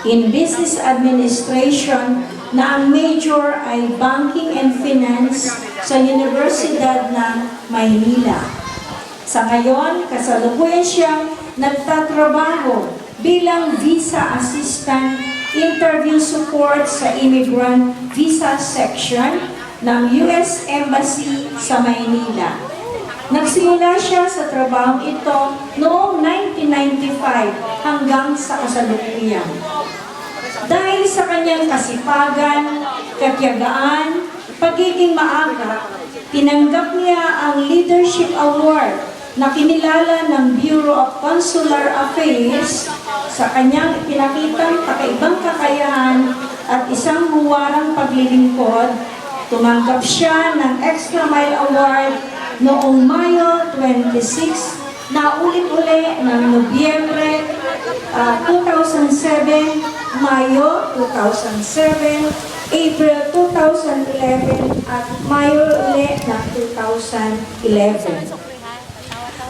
in Business Administration na ang major ay Banking and Finance sa Universidad ng Maynila. Sa ngayon, kasalukuyan siyang nagtatrabaho bilang Visa Assistant Interview Support sa Immigrant Visa Section ng US Embassy sa Maynila. Nagsimula siya sa trabahong ito noong 1995 hanggang sa kasalukuyan. Dahil sa kanyang kasipagan, katiyagaan, pagiging maaga, tinanggap niya ang Leadership Award na kinilala ng Bureau of Consular Affairs sa kanyang ipinakitang kakaibang kakayahan at isang huwarang paglilingkod. Tumanggap siya ng Extra Mile Award noong Mayo 26, na ulit-uli ng Nobyembre 2007, Mayo 2007, April 2011, at Mayo ulit ng 2011.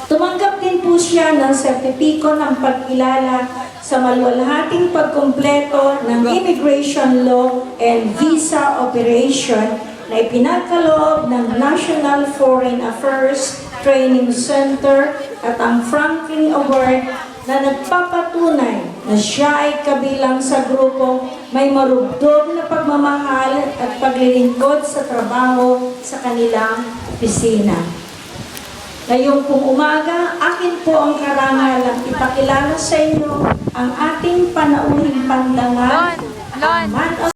Tumanggap din po siya ng sertipiko ng pagkilala sa maluwalhating pagkumpleto ng Immigration Law and Visa Operation na ipinagkaloob ng National Foreign Affairs Training Center at ang Franklin Award na nagpapatunay na siya ay kabilang sa grupo may marugdog na pagmamahal at paglilingkod sa trabaho sa kanilang opisina. Ngayong pong umaga, akin po ang karangalang ipakilala sa inyo ang ating panauhing pandangal, ang Man of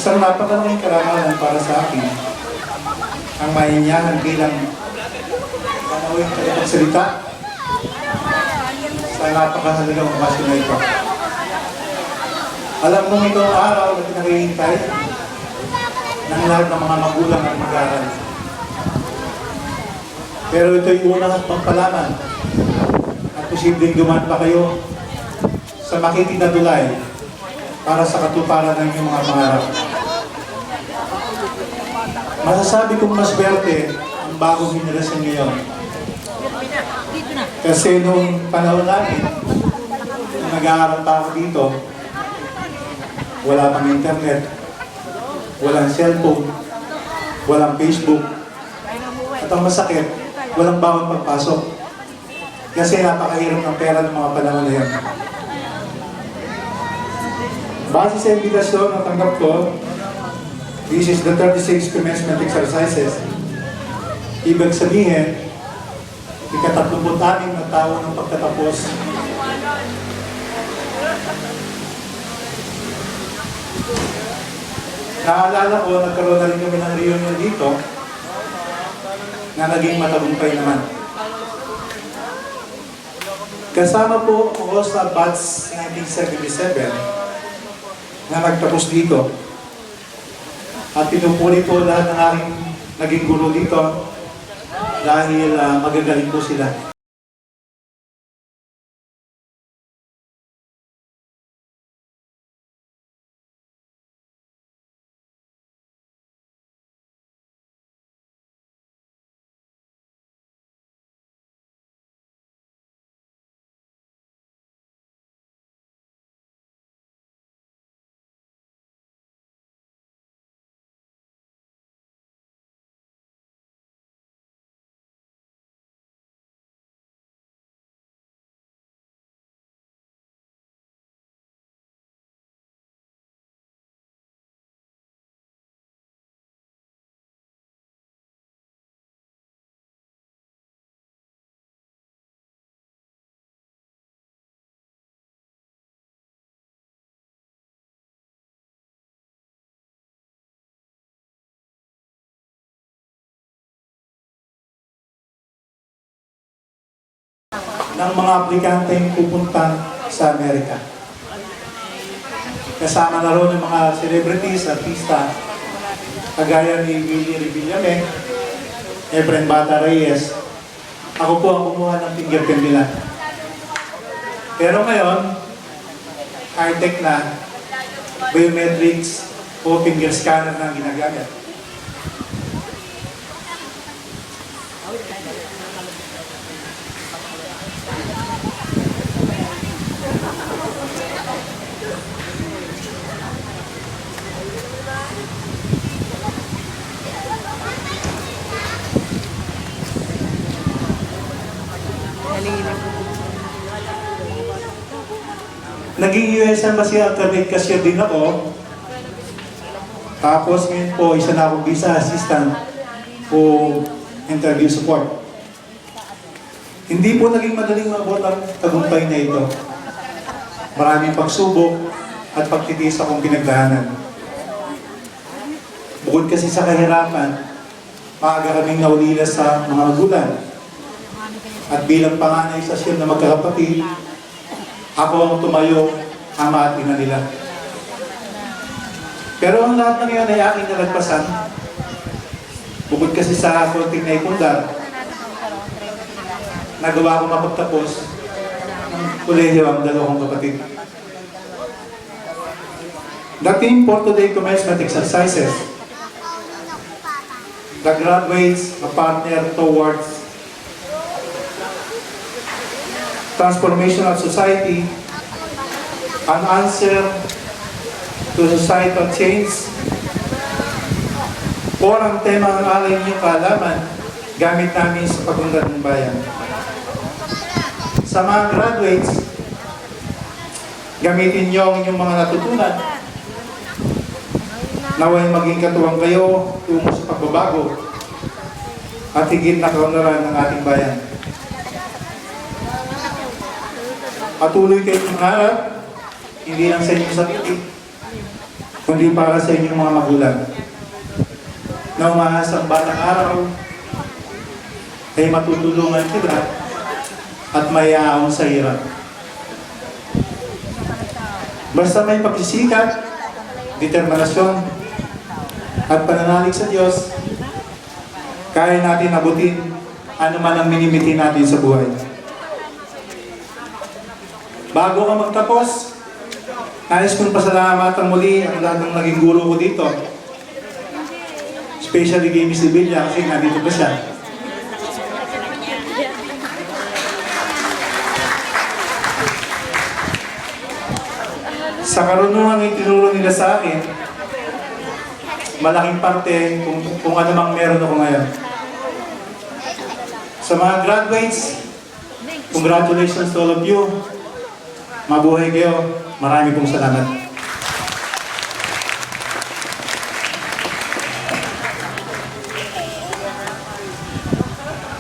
Isang napakalaking karangalan para sa akin ang mainyahan bilang panawin tagapagsalita sa napakahalagang okasyon na ito. Alam mong ito ang araw na pinakihintay ng lahat ng mga magulang at mag-aaral. Pero ito'y unang pagpalaman at posibleng dumaan pa kayo sa makitig na tulay para sa katuparan ng inyong mga pangarap. Masasabi kong maswerte ang bagong henerasyon ngayon. Kasi nung panahon namin, nag-aaral pa ako dito, wala pang internet, walang cellphone, walang Facebook, at ang masakit, walang bawang pagpasok. Kasi napakahirap ng pera ng mga panahon na yan. Base sa imbitasyon na tanggap ko, this is the 36 commencement exercises. Ibig sabihin, ika-36 na taon ng pagtatapos. Naalala ko, nagkaroon na rin kami ng reunion dito na naging matagumpay naman. Kasama po ako sa batch 1977 na nagtapos dito. At pinupuli po lahat ng aking naging guro dito dahil magagaling po sila. ng mga aplikanteng pupunta sa Amerika. Kasama na rin ng mga celebrities, artista, kagaya ni Willie Revillame, Efren Bata Reyes. Ako po ang kumuha ng fingerprint nila. Pero ngayon, high-tech na, biometrics o finger scanner na ang ginagamit. Naging US Embassy alternate cashier din ako. Tapos ngayon po, isa na akong visa assistant o interview support. Hindi po naging madaling mabot ang tagumpay na ito. Maraming pagsubok at pagtitiis akong pinagdaanan. Bukod kasi sa kahirapan, maaga kaming naulila sa mga magulang. At bilang panganay sa siyam na magkakapatid, ako ang tumayo, ama at ina nila. Pero ang lahat ng iyon ay aking nalagpasan. Bukod kasi sa konting naipundar, nagawa ko mapagtapos ng kolehiyo ang dalawang kapatid. The team for today commencement exercises. The graduates a partner towards transformation of society, an answer to societal change, or ang tema ng alay niyong kaalaman gamit namin sa pag-unlad ng bayan. Sa mga graduates, gamitin niyo ang inyong mga natutunan. Naway maging katuwang kayo tungo sa pagbabago at higit na kaunlaran ng ating bayan. Patuloy kayong mangarap, hindi lang sa inyong sarili, kundi para sa inyong mga magulang. Na umaasang batang araw ay matutulungan kita at may aahon sa hirap. Basta may pagsisikap, determinasyon, at pananalig sa Diyos, kaya natin abutin ano man ang minimiti natin sa buhay. Bago ka magtapos, nais kong pasalamatan muli ang lahat ng naging guro ko dito. Especially kay Miss Villa kasi nandito pa siya. Sa karunungan ng itinuro nila sa akin, malaking parte kung ano mang meron ako ngayon. Sa mga graduates, congratulations to all of you. Mabuhay kayo. Marami pong salamat.